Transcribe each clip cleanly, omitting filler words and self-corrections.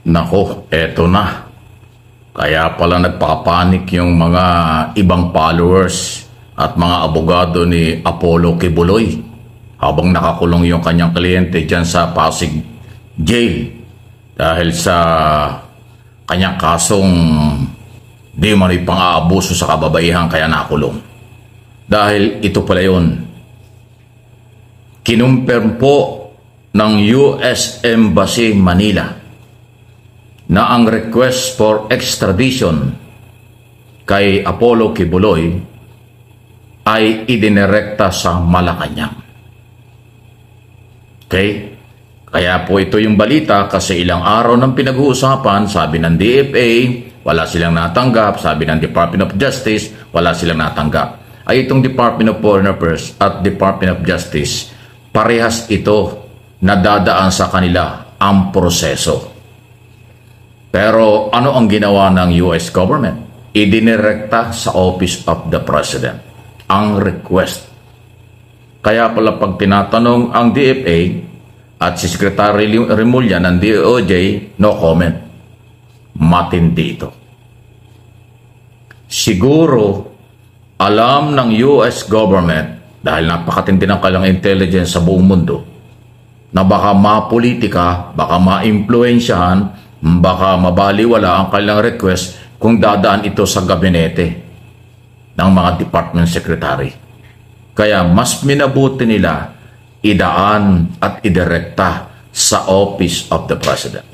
Nako, eto na. Kaya pala nagpapanik yung mga ibang followers at mga abogado ni Apollo Kibuloy habang nakakulong yung kanyang kliyente dyan sa Pasig Jail dahil sa kanyang kasong di mano'y pang-aabuso sa kababaihan kaya nakulong. Dahil ito pala yun. Kinumpirm po ng US Embassy Manila na ang request for extradition kay Apollo Kibuloy ay idinirekta sa Malacanang. Okay? Kaya po ito yung balita kasi ilang araw ng pinag-uusapan, sabi ng DFA, wala silang natanggap, sabi ng Department of Justice, wala silang natanggap. Ay itong Department of Foreign Affairs at Department of Justice, parehas ito na dadaan sa kanila ang proseso. Pero ano ang ginawa ng US government? Idinirekta sa Office of the President ang request. Kaya pala pag tinatanong ang DFA at si Secretary Remulla ng DOJ, no comment. Matindi ito. Siguro alam ng US government dahil napakatindi ng kanilang intelligence sa buong mundo na baka mapolitika, baka maimpluwensyahan, baka mabaliwala ang kanilang request kung dadaan ito sa gabinete ng mga department secretary. Kaya mas minabuti nila idaan at idirekta sa Office of the President.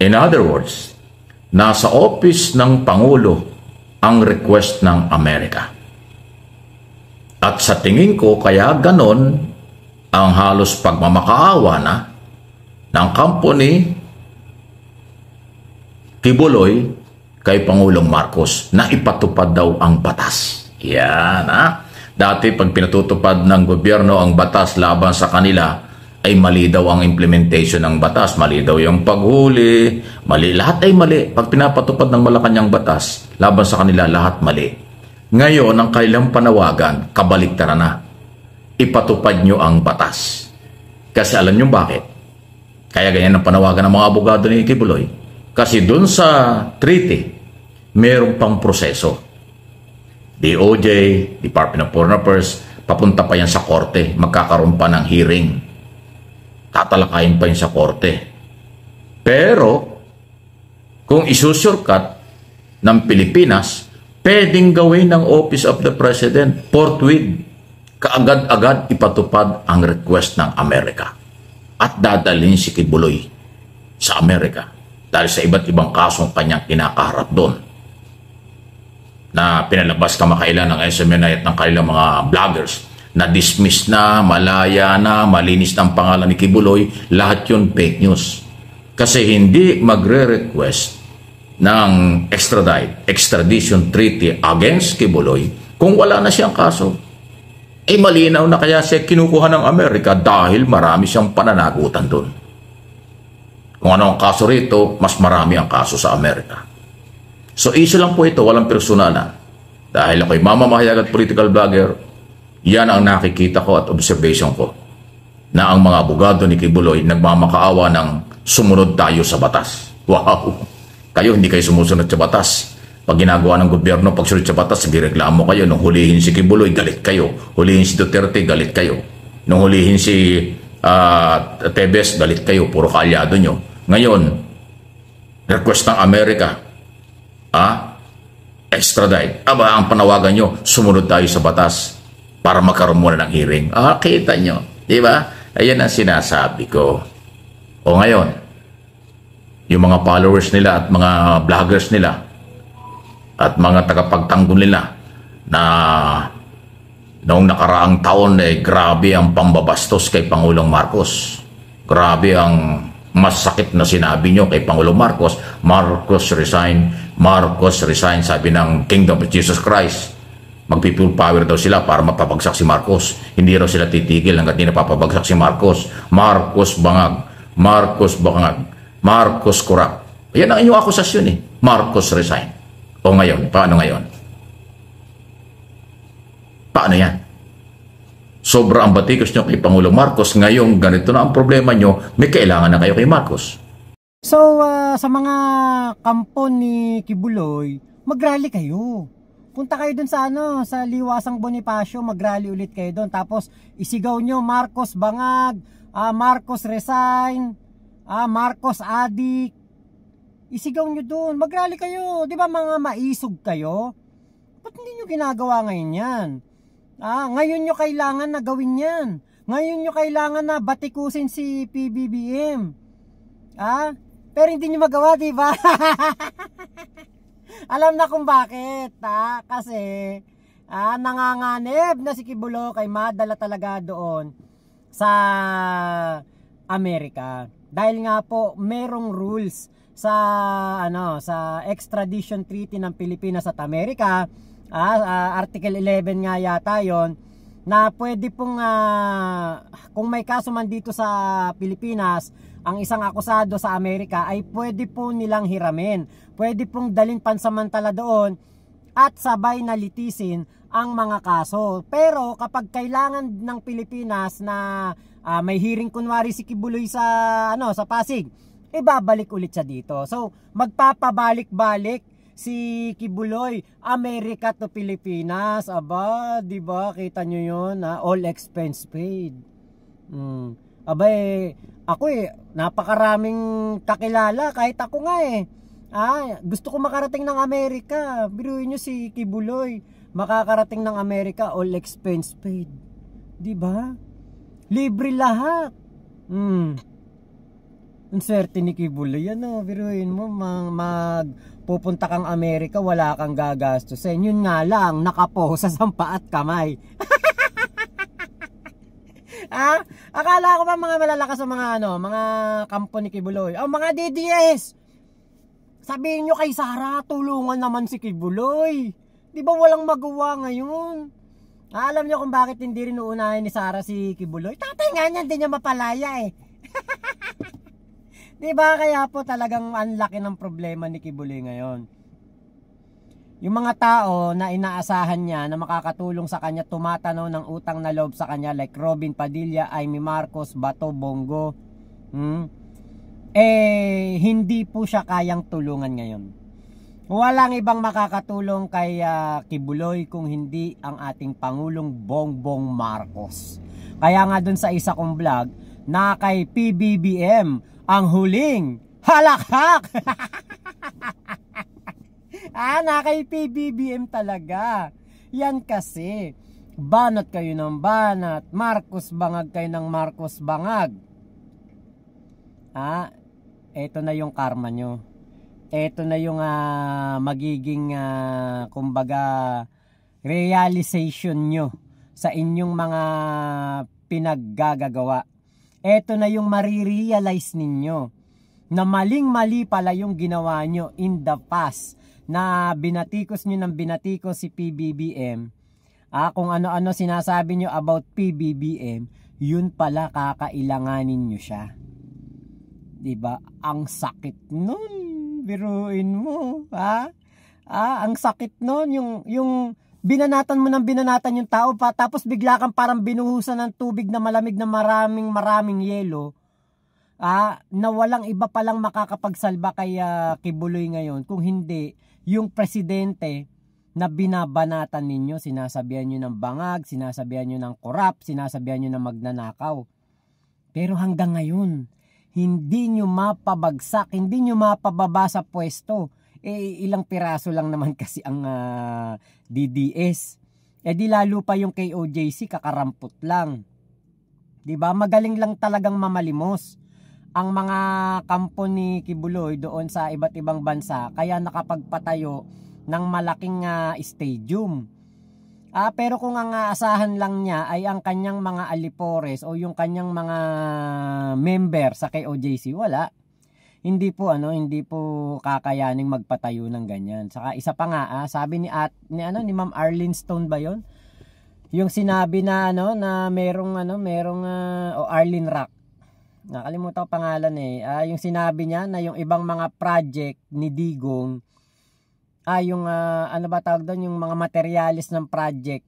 In other words, nasa Office ng Pangulo ang request ng Amerika. At sa tingin ko, kaya ganon ang halos pagmamakaawa na ng kampo ni Kibuloy kay Pangulong Marcos na ipatupad daw ang batas. Yan ha. Dati pag pinatutupad ng gobyerno ang batas laban sa kanila ay mali daw ang implementation ng batas. Mali daw yung paghuli. Mali. Lahat ay mali. Pag pinapatupad ng Malacanang batas laban sa kanila, lahat mali. Ngayon, ang kailang panawagan, kabaliktaran na. Ipatupad nyo ang batas. Kasi alam nyo bakit? Kaya ganyan ang panawagan ng mga abogado ni Kibuloy. Kasi dun sa treaty, mayroong pang proseso. DOJ, Department of Foreign Affairs, papunta pa yan sa korte. Magkakaroon pa ng hearing. Tatalakayin pa yan sa korte. Pero, kung isusurkat ng Pilipinas, pwedeng gawin ng Office of the President forthwith. Kaagad-agad ipatupad ang request ng Amerika. At dadalhin si Kibuloy sa Amerika. Dahil sa iba't ibang kasong kanyang kinakaharap doon na pinalabas kamakailan ng SMNI at ng kanilang mga vloggers na dismiss na, malaya na, malinis na ang pangalan ni Kibuloy, lahat yun fake news. Kasi hindi magre-request ng extradition treaty against Kibuloy kung wala na siyang kaso. Eh malinaw na kaya siya kinukuha ng Amerika dahil marami siyang pananagutan doon. Kung ano ang kaso rito, mas marami ang kaso sa Amerika. So, issue lang po ito, walang personalan. Dahil ako'y mamamahayag at political blogger, yan ang nakikita ko at observation ko na ang mga abogado ni Kibuloy nagmamakaawa ng sumunod tayo sa batas. Wow! Kayo, hindi kayo sumusunod sa batas. Pag ginagawa ng gobyerno, pag sunod sa batas, reklamo kayo. Nung hulihin si Kibuloy, galit kayo. Hulihin si Duterte, galit kayo. Nung hulihin si Tebes, galit kayo. Puro kaalyado nyo. Ngayon, request ng Amerika, extradite. Aba, ang panawagan nyo, sumunod tayo sa batas para magkaroon muna ng hearing. Kita nyo. Di ba? Ayan ang sinasabi ko. O ngayon, yung mga followers nila at mga vloggers nila at mga tagapagtanggol nila na noong nakaraang taon grabe ang pambabastos kay Pangulong Marcos. Grabe ang masakit na sinabi nyo kay Pangulong Marcos. Marcos resign, Marcos resign, sabi ng Kingdom of Jesus Christ. Mag-people power daw sila para mapapagsak si Marcos. Hindi raw sila titigil hanggat hindi napapabagsak si Marcos. Marcos bangag, Marcos bangag, Marcos corrupt. Yan ang inyong akusasyon Marcos resign. O ngayon, paano ngayon? Paano yan? Sobra ang batikos nyo kay Pangulong Marcos. Ngayon, ganito na ang problema nyo, may kailangan na kayo kay Marcos. So, sa mga kampo ni Kibuloy, mag-rally kayo. Punta kayo dun sa sa Liwasang Bonifacio, mag-rally ulit kayo dun. Tapos isigaw nyo Marcos bangag, Marcos resign, Marcos adik. Isigaw nyo dun, mag-rally kayo. 'Di ba mga maisog kayo? Ba't hindi nyo ginagawa ngayon yan? Ngayon nyo kailangan na gawin yan. Ngayon nyo kailangan na batikusin si PBBM. Pero hindi nyo magawa, di ba? Alam na kung bakit, kasi nanganganib na si Kibuloy kay madala talaga doon sa Amerika. Dahil nga po merong rules sa sa extradition treaty ng Pilipinas at Amerika, Article 11 nga yata 'yon, na pwede pong kung may kaso man dito sa Pilipinas ang isang akusado sa Amerika, ay pwede po nilang hiramin, pwede pong dalhin pansamantala doon at sabay na litisin ang mga kaso. Pero kapag kailangan ng Pilipinas na may hearing kunwari si Kibuloy sa sa Pasig, ibabalik ulit siya dito. So magpapabalik-balik si Kibuloy, Amerika to Pilipinas. Aba, di ba? Kita nyo yun, all expense paid. Ako napakaraming kakilala, kahit ako nga gusto ko makarating ng Amerika. Biruin nyo si Kibuloy, makakarating ng Amerika, all expense paid. Di ba? Libre lahat. Ang swerte ni Kibuloy, biruin mo, pupunta kang Amerika, wala kang gagastusin. Yun nga lang, nakaposa sa paa at kamay. Akala ko ba mga malalakas sa mga mga kampo ni Kibuloy? Mga DDS, sabihin nyo kay Sara, tulungan naman si Kibuloy. Di ba walang magawa ngayon? Alam nyo kung bakit hindi rin uunahin ni Sara si Kibuloy? Tatay nga niya, hindi niya mapalaya Di ba? Kaya po talagang ang laki ng problema ni Kibuloy ngayon. Yung mga tao na inaasahan niya na makakatulong sa kanya, tumatanaw ng utang na loob sa kanya, like Robin Padilla, Amy Marcos, Bato, Bongo, hindi po siya kayang tulungan ngayon. Walang ibang makakatulong kay Kibuloy kung hindi ang ating Pangulong Bongbong Marcos. Kaya nga dun sa isa kong vlog na kay PBBM ang huling halakhak. Na kay PBBM talaga. Yan kasi, banat kayo ng banat, Marcos bangag kayo ng Marcos bangag. Eto na yung karma nyo. Eto na yung magiging kumbaga realization nyo sa inyong mga pinaggagawa. Eto na yung marirealize ninyo na maling-mali pala yung ginawa nyo in the past, na binatikos nyo ng binatikos si PBBM. Kung ano-ano sinasabi nyo about PBBM, yun pala kakailanganin nyo siya. Diba? Ang sakit nun. Biruin mo. Ang sakit nun. Yung binanatan mo ng binanatan yung tao pa, tapos bigla kang parang binuhusan ng tubig na malamig na maraming yelo. Na walang iba palang makakapagsalba kay Kibuloy ngayon kung hindi yung presidente na binabanatan ninyo. Sinasabihan nyo ng bangag, sinasabihan nyo ng korap, sinasabihan nyo ng magnanakaw. Pero hanggang ngayon, hindi nyo mapabagsak, hindi nyo mapababa sa pwesto. Ilang piraso lang naman kasi ang DDS. Di lalo pa yung KOJC, kakarampot lang. Diba? Magaling lang talagang mamalimos ang mga kampo ni Kibuloy doon sa iba't ibang bansa, kaya nakapagpatayo ng malaking stadium. Pero kung ang aasahan lang niya ay ang kanyang mga alipores o yung kanyang mga member sa KOJC, wala. Hindi po kakayaning magpatayo ng ganyan. Saka isa pa nga, sabi ni Ma'am Arlene Stone ba 'yon? Yung sinabi na na merong Arlene Rock. Nakalimutan ko pangalan yung sinabi niya na yung ibang mga project ni Digong, yung tawag doon, yung mga materialis ng project,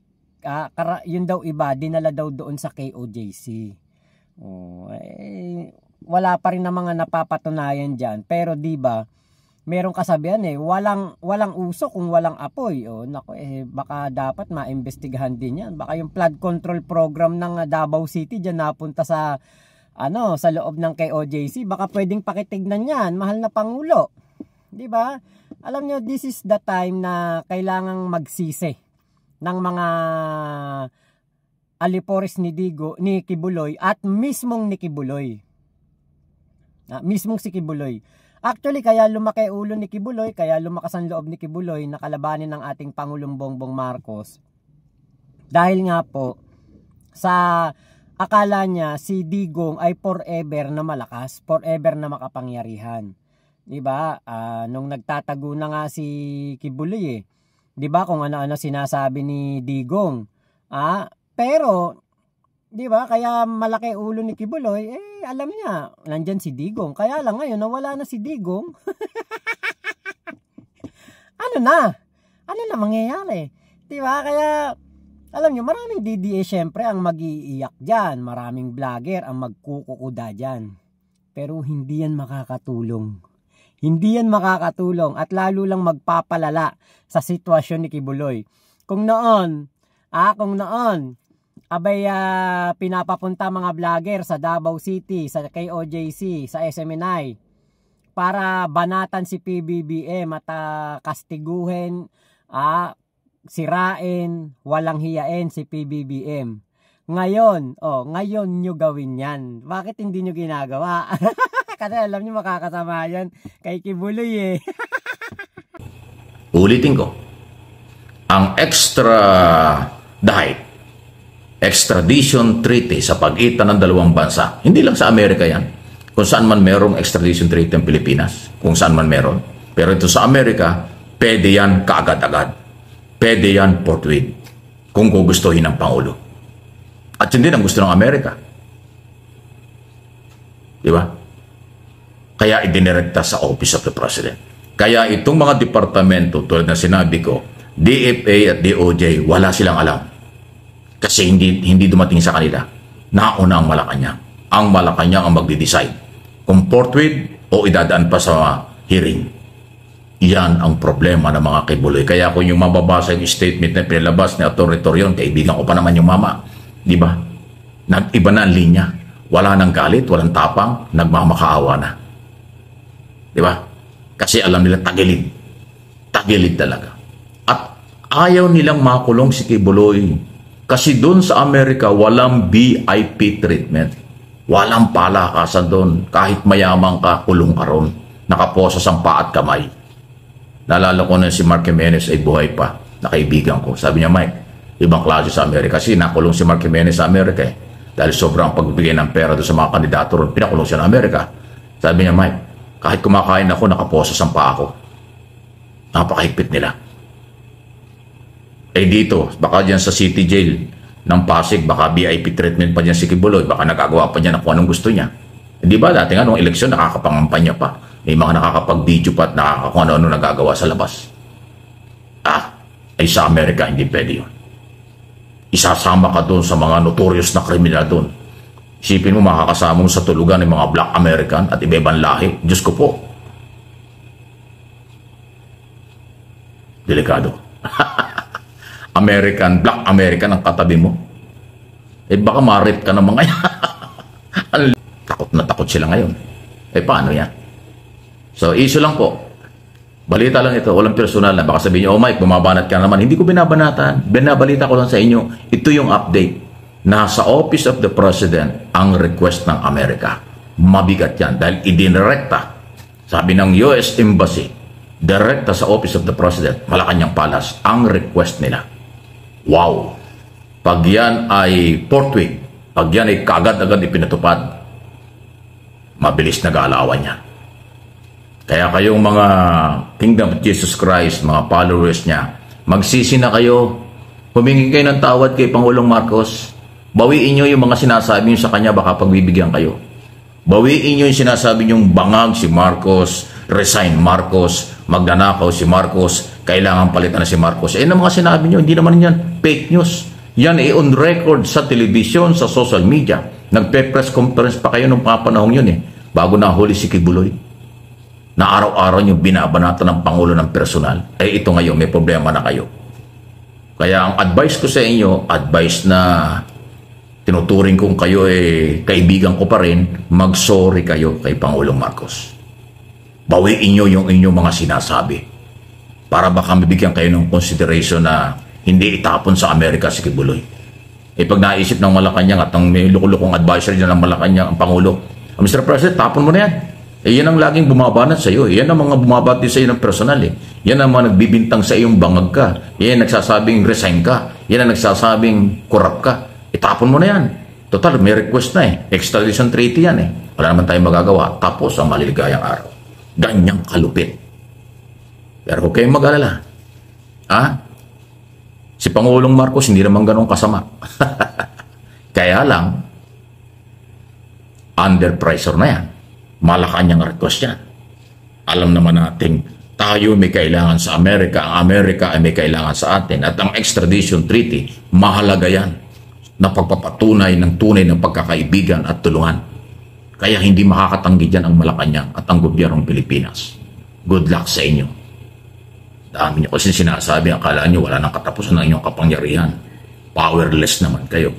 yun daw iba, dinala daw doon sa KOJC. wala pa rin na mga napapatunayan dyan. Pero di ba, merong kasabihan walang uso kung walang apoy. O nako, baka dapat maimbestigahan din yan. Baka yung flood control program ng Davao City dyan napunta sa sa loob ng KOJC. Baka pwedeng pakitignan yan, mahal na Pangulo. Di ba? Alam nyo, this is the time na kailangang magsisi ng mga alipores ni Kibuloy at mismong ni Kibuloy. Mismong si Kibuloy. Actually, kaya lumaki ulo ni Kibuloy, kaya lumakas ang loob ni Kibuloy na kalabanin ng ating Pangulong Bongbong Marcos. Dahil nga po, sa akala niya si Digong ay forever na malakas, forever na makapangyarihan. 'Di ba? Nung nagtatago na nga si Kibuloy 'di ba, kung ano-ano sinasabi ni Digong. Pero 'di ba, kaya malaki ulo ni Kibuloy, alam niya nandiyan si Digong. Kaya lang ngayon nawala na si Digong. Ano na mangyayari? 'Di ba? Kaya alam nyo, maraming DDA syempre ang mag-iiyak dyan. Maraming vlogger ang magkukukuda dyan. Pero hindi yan makakatulong. Hindi yan makakatulong at lalo lang magpapalala sa sitwasyon ni Kibuloy. Kung noon, pinapapunta mga vlogger sa Davao City, sa KOJC, sa SMNI para banatan si PBBM at kastiguhin, sirain, walang hiyain si PBBM. Ngayon nyo gawin yan. Bakit hindi nyo ginagawa? Kasi alam nyo makakasama yan kay Kibuloy Ulitin ko, ang extradition treaty sa pagitan ng dalawang bansa, hindi lang sa Amerika yan, kung saan man merong extradition treaty ng Pilipinas, kung saan man meron. Pero ito sa Amerika, pwede yan kaagad-agad. Pwede yan forthwith kung gugustuhin ng Pangulo. At hindi ang gusto ng Amerika. Di ba? Kaya idinirekta sa Office of the President. Kaya itong mga departamento, tulad na sinabi ko, DFA at DOJ, wala silang alam. Kasi hindi dumating sa kanila. Nauna ang Malacanang. Ang Malacanang ang magde-decide kung forthwith o idadaan pa sa hearing. Yan ang problema ng mga Kibuloy. Kaya kung yung mababasa yung statement na pinalabas ni Atty. Torion, kaibigan ko pa naman yung mama. Di ba? Nag-iba na ang linya. Wala nang galit, walang tapang, nagmamakaawa na. Di ba? Kasi alam nila tagilid. Tagilid talaga. At ayaw nilang makulong si Kibuloy. Kasi doon sa Amerika, walang VIP treatment. Walang palakasan doon. Kahit mayamang ka, kulong ka ron. Nakaposas ang paa at kamay. Naalala ko na si Mark Jimenez ay buhay pa, na kaibigan ko. Sabi niya, Mike, ibang klase sa Amerika. Kasi nakulong si Mark Jimenez sa Amerika dahil sobrang pagbibigay ng pera doon sa mga kandidato ron, pinakulong siya ng Amerika. Sabi niya, Mike, kahit kumakain ako, nakaposas ang paa ko. Napakahigpit nila. Dito, baka dyan sa City Jail ng Pasig, baka VIP treatment pa dyan si Kibuloy, baka nagagawa pa niya na kung anong gusto niya. Hindi ba, dati nga nung eleksyon, nakakapangampanya pa. May mga nakakapag-video pa at nakakakung ano-ano nagagawa sa labas. Ay sa Amerika, hindi pwede yun. Isasama ka doon sa mga notorious na kriminal doon. Isipin mo, makakasama mo sa tulugan ng mga Black American at iba-ibang lahi. Diyos ko po. Delikado. Black American ang katabi mo. Baka ma-rip ka ng mga yan. Takot na takot sila ngayon. Paano yan? So, issue lang po. Balita lang ito, walang personal na. Baka sabihin niyo, Mike, bumabanat ka naman. Hindi ko binabanatan. Binabalita ko lang sa inyo. Ito yung update. Nasa Office of the President ang request ng Amerika. Mabigat yan dahil idinirekta. Sabi ng US Embassy, direkta sa Office of the President, Malacanang Palace, ang request nila. Wow! Pag yan ay forthwith, pag yan ay kaagad-agad ipinatupad, mabilis na gaalawan yan. Kaya kayong mga Kingdom of Jesus Christ, mga followers niya, magsisi na kayo, humingi kayo ng tawad kay Pangulong Marcos, bawiin nyo yung mga sinasabi nyo sa kanya, baka pagbibigyan kayo. Bawiin nyo yung sinasabi nyo bangag si Marcos, resign Marcos, magnanakaw si Marcos, kailangan palitan na si Marcos. Ang mga sinabi nyo, hindi naman yan fake news. Yan on record sa television, sa social media. Nagpe-press conference pa kayo nung papanahong yun bago nahuli si Kibuloy. Na araw-araw yung binabanatan ng Pangulo ng personal. Ito ngayon, may problema na kayo. Kaya ang advice ko sa inyo, advice na tinuturing kong kayo kaibigan ko pa rin, mag-sorry kayo kay Pangulong Marcos. Bawiin nyo yung inyong mga sinasabi. Para baka mabigyan kayo ng consideration na hindi itapon sa Amerika si Kibuloy. Pag naisip ng Malacanang at ang may lukulukong advisor dyan ng Malacanang, ang Pangulo, Mr. President, tapon mo na yan. Yan ang laging bumabanat sa iyo. Yan ang mga bumabanat sa iyo ng personal. Yan ang mga nagbibintang sa iyong bangag ka. Yan ang nagsasabing resign ka. Yan ang nagsasabing corrupt ka. Itapon mo na yan. Total, may request na Extradition treaty yan Wala naman tayong magagawa. Tapos ang maliligayang araw. Ganyang kalupit. Pero huwag kayong mag-alala. Si Pangulong Marcos hindi naman ganun kasama. Kaya lang, under pressure na yan. Malacanang request yan. Alam naman natin, tayo may kailangan sa Amerika, ang Amerika ay may kailangan sa atin. At ang extradition treaty, mahalaga yan na pagpapatunay ng tunay ng pagkakaibigan at tulungan. Kaya hindi makakatanggi dyan ang Malacanang at ang gobyernong Pilipinas. Good luck sa inyo. Dami nyo kasi sinasabi, akala nyo wala nang katapusan ng inyong kapangyarihan. Powerless naman kayo.